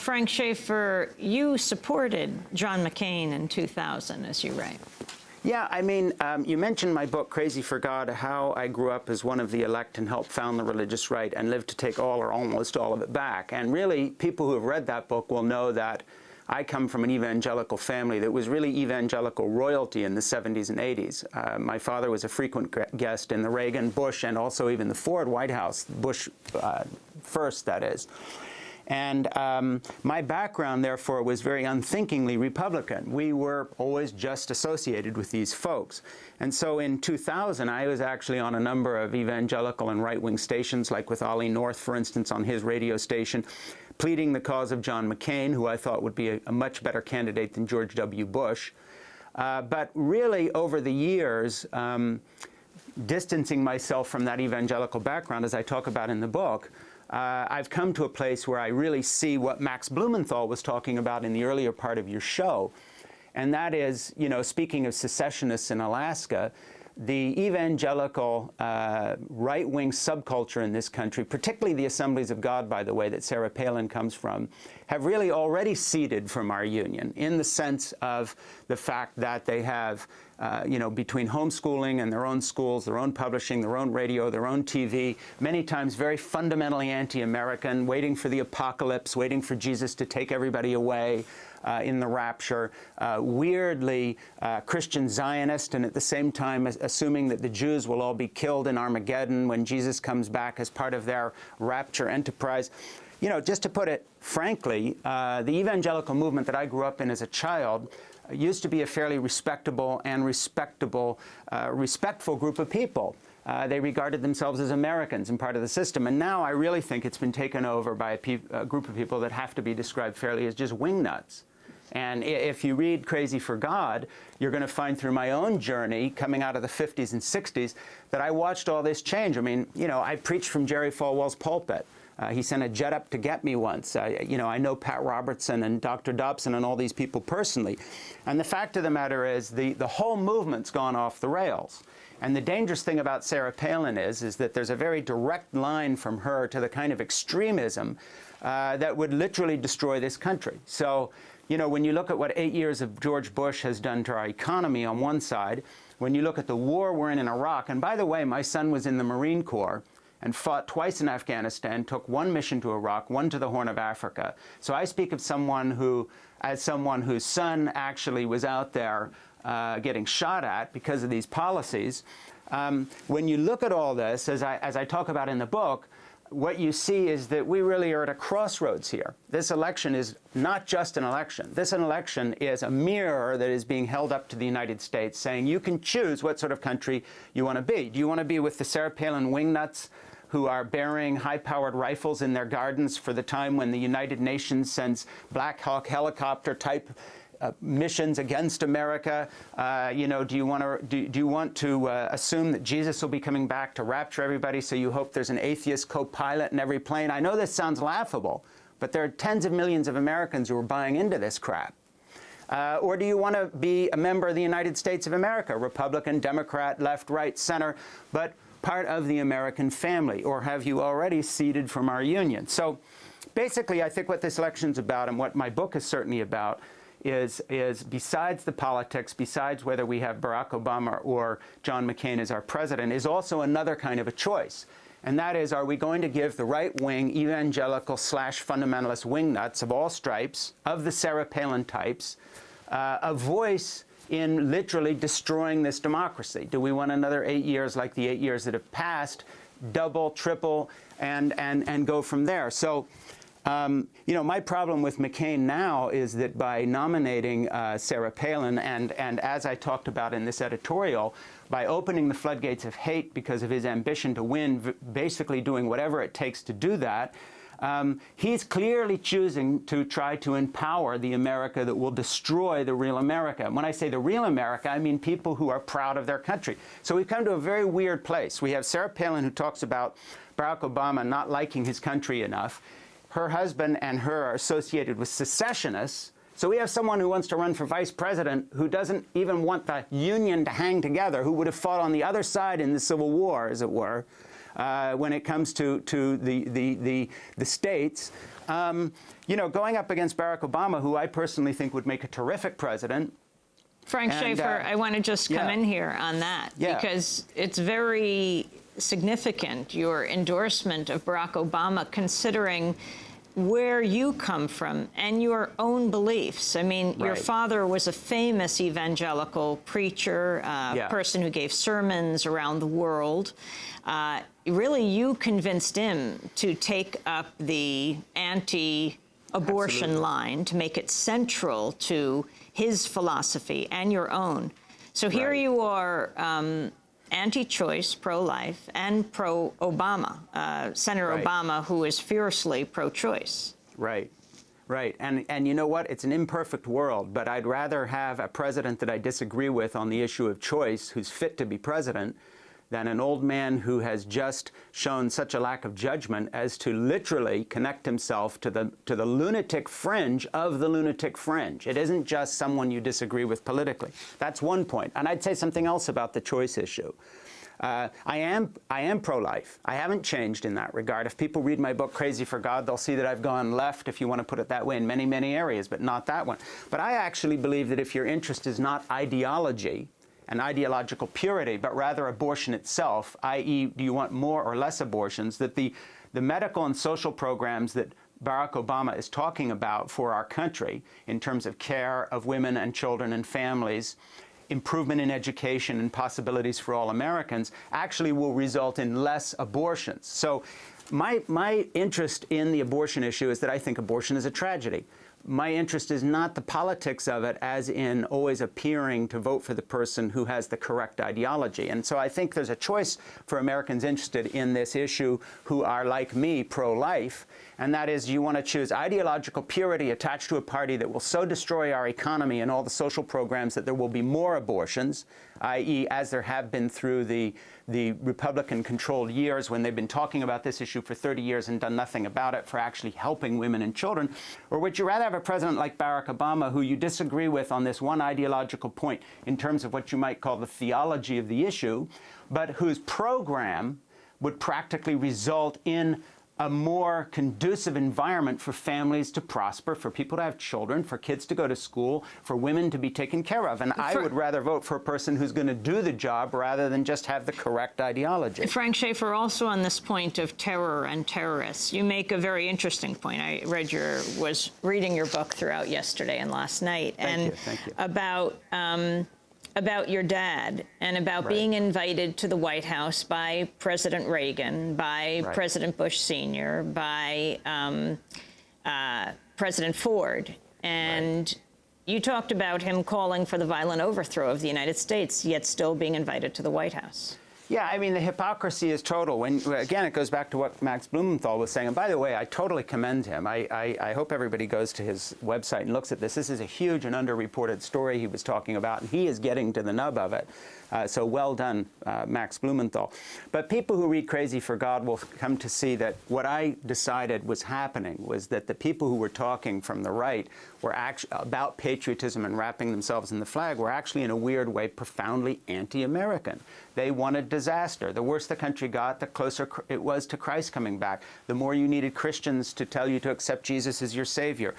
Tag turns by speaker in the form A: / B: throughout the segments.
A: Frank Schaeffer, you supported John McCain in 2000, as you write.
B: Yeah, I mean, you mentioned my book, Crazy for God, how I grew up as one of the elect and helped found the religious right and lived to take all or almost all of it back. And really, people who have read that book will know that I come from an evangelical family that was really evangelical royalty in the 70s and 80s. My father was a frequent guest in the Reagan, Bush, and also even the Ford White House, Bush first, that is. And my background, therefore, was very unthinkingly Republican. We were always just associated with these folks. And so in 2000, I was actually on a number of evangelical and right-wing stations, like with Ollie North, for instance, on his radio station, pleading the cause of John McCain, who I thought would be a much better candidate than George W. Bush. But really, over the years, distancing myself from that evangelical background, as I talk about in the book, I've come to a place where I really see what Max Blumenthal was talking about in the earlier part of your show. And that is, you know, speaking of secessionists in Alaska, the evangelical right-wing subculture in this country, particularly the Assemblies of God, by the way, that Sarah Palin comes from, have really already seceded from our union in the sense of the fact that they have, you know, between homeschooling and their own schools, their own publishing, their own radio, their own TV, many times very fundamentally anti-American, waiting for the apocalypse, waiting for Jesus to take everybody away in the rapture, weirdly Christian Zionist, and at the same time assuming that the Jews will all be killed in Armageddon when Jesus comes back as part of their rapture enterprise. You know, just to put it frankly, the evangelical movement that I grew up in as a child used to be a fairly respectable and respectful group of people. They regarded themselves as Americans and part of the system. And now I really think it's been taken over by a group of people that have to be described fairly as just wingnuts. And if you read Crazy for God, you're going to find through my own journey coming out of the 50s and 60s that I watched all this change. I mean, you know, I preached from Jerry Falwell's pulpit. He sent a jet up to get me once. You know, I know Pat Robertson and Dr. Dobson and all these people personally. And the fact of the matter is the whole movement's gone off the rails. And the dangerous thing about Sarah Palin is that there's a very direct line from her to the kind of extremism that would literally destroy this country. So, you know, when you look at what 8 years of George Bush has done to our economy on one side, when you look at the war we're in Iraq, and by the way, my son was in the Marine Corps and fought twice in Afghanistan, took one mission to Iraq, one to the Horn of Africa. So I speak of someone whose son actually was out there getting shot at because of these policies. When you look at all this, as I talk about in the book, what you see is that we really are at a crossroads here. This election is not just an election. This election is a mirror that is being held up to the United States saying you can choose what sort of country you want to be. Do you want to be with the Sarah Palin wingnuts who are bearing high-powered rifles in their gardens for the time when the United Nations sends Black Hawk helicopter-type missions against America? You know, do you want to assume that Jesus will be coming back to rapture everybody, so you hope there's an atheist co-pilot in every plane? I know this sounds laughable, but there are tens of millions of Americans who are buying into this crap. Or do you want to be a member of the United States of America, Republican, Democrat, left, right, center, but part of the American family? Or have you already seceded from our union? So basically, I think what this election's about, and what my book is certainly about, is besides the politics, besides whether we have Barack Obama or John McCain as our president, is also another kind of a choice. And that is, are we going to give the right-wing evangelical / fundamentalist wingnuts of all stripes, of the Sarah Palin types, a voice in literally destroying this democracy? Do we want another 8 years like the 8 years that have passed, double, triple, and go from there? So, you know, my problem with McCain now is that by nominating Sarah Palin and as I talked about in this editorial, by opening the floodgates of hate because of his ambition to win, basically doing whatever it takes to do that, he's clearly choosing to try to empower the America that will destroy the real America. And when I say the real America, I mean people who are proud of their country. So we've come to a very weird place. We have Sarah Palin, who talks about Barack Obama not liking his country enough. Her husband and her are associated with secessionists. So we have someone who wants to run for vice president who doesn't even want the Union to hang together, who would have fought on the other side in the Civil War, as it were. when it comes to the states. You know, going up against Barack Obama, who I personally think would make a terrific president.
A: Frank Schaeffer, I want to just come in here on that, because it's very significant, your endorsement of Barack Obama, considering where you come from and your own beliefs. I mean, your father was a famous evangelical preacher, person who gave sermons around the world. Really, you convinced him to take up the anti-abortion line, to make it central to his philosophy and your own. So here you are, anti-choice, pro-life, and pro-Obama, Senator Obama, who is fiercely pro-choice. Right. And you know what? It's an imperfect world, but I'd rather have a president that I disagree with on the issue of choice, who's fit to be president, than an old man who has just shown such a lack of judgment as to literally connect himself to the lunatic fringe of the lunatic fringe. It isn't just someone you disagree with politically. That's one point. And I'd say something else about the choice issue. I am pro-life. I haven't changed in that regard. If people read my book, Crazy for God, they'll see that I've gone left, if you want to put it that way, in many, many areas, but not that one. But I actually believe that if your interest is not ideology, and ideological purity, but rather abortion itself, i.e., do you want more or less abortions, that the medical and social programs that Barack Obama is talking about for our country in terms of care of women and children and families, improvement in education and possibilities for all Americans, actually will result in less abortions. So my interest in the abortion issue is that I think abortion is a tragedy. My interest is not the politics of it, as in always appearing to vote for the person who has the correct ideology. And so I think there's a choice for Americans interested in this issue who are, like me, pro-life, and that is, you want to choose ideological purity attached to a party that will so destroy our economy and all the social programs that there will be more abortions, i.e., as there have been through the Republican-controlled years when they've been talking about this issue for 30 years and done nothing about it for actually helping women and children? Or would you rather have a president like Barack Obama, who you disagree with on this one ideological point in terms of what you might call the theology of the issue, but whose program would practically result in a more conducive environment for families to prosper, for people to have children, for kids to go to school, for women to be taken care of? And I would rather vote for a person who's going to do the job rather than just have the correct ideology. Frank Schaeffer, also on this point of terror and terrorists, you make a very interesting point. I was reading your book throughout yesterday and last night. Thank you. About your dad and about being invited to the White House by President Reagan, by President Bush Sr., by President Ford. And you talked about him calling for the violent overthrow of the United States, yet still being invited to the White House. Yeah, I mean, the hypocrisy is total. Again, it goes back to what Max Blumenthal was saying. And by the way, I totally commend him. I hope everybody goes to his website and looks at this. This is a huge and underreported story he was talking about, and he is getting to the nub of it. So well done, Max Blumenthal. But people who read Crazy for God will come to see that what I decided was happening was that the people who were talking from the right were actually about patriotism and wrapping themselves in the flag were actually, in a weird way, profoundly anti-American. They wanted disaster. The worse the country got, the closer it was to Christ coming back. The more you needed Christians to tell you to accept Jesus as your Savior.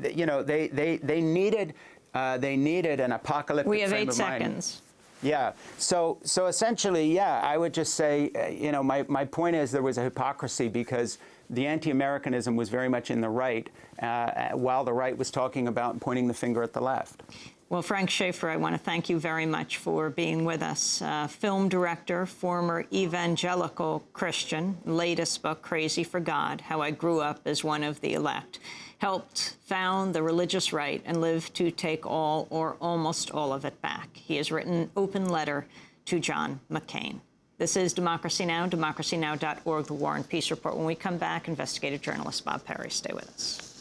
A: You know, they needed an apocalyptic We have
B: frame
A: 8
B: of mind.
A: seconds.
B: Yeah. So essentially, yeah, I would just say, you know, my point is there was a hypocrisy because the anti-Americanism was very much in the right, while the right was talking about and pointing the finger at the left. Well, Frank Schaeffer, I want to thank you very much for being with us. Film director, former evangelical Christian, latest book, Crazy for God, How I Grew Up as One of the Elect, helped found the religious right and lived to take all or almost all of it back. He has written an open letter to John McCain. This is Democracy Now!, democracynow.org, The War and Peace Report. When we come back, investigative journalist Bob Perry. Stay with us.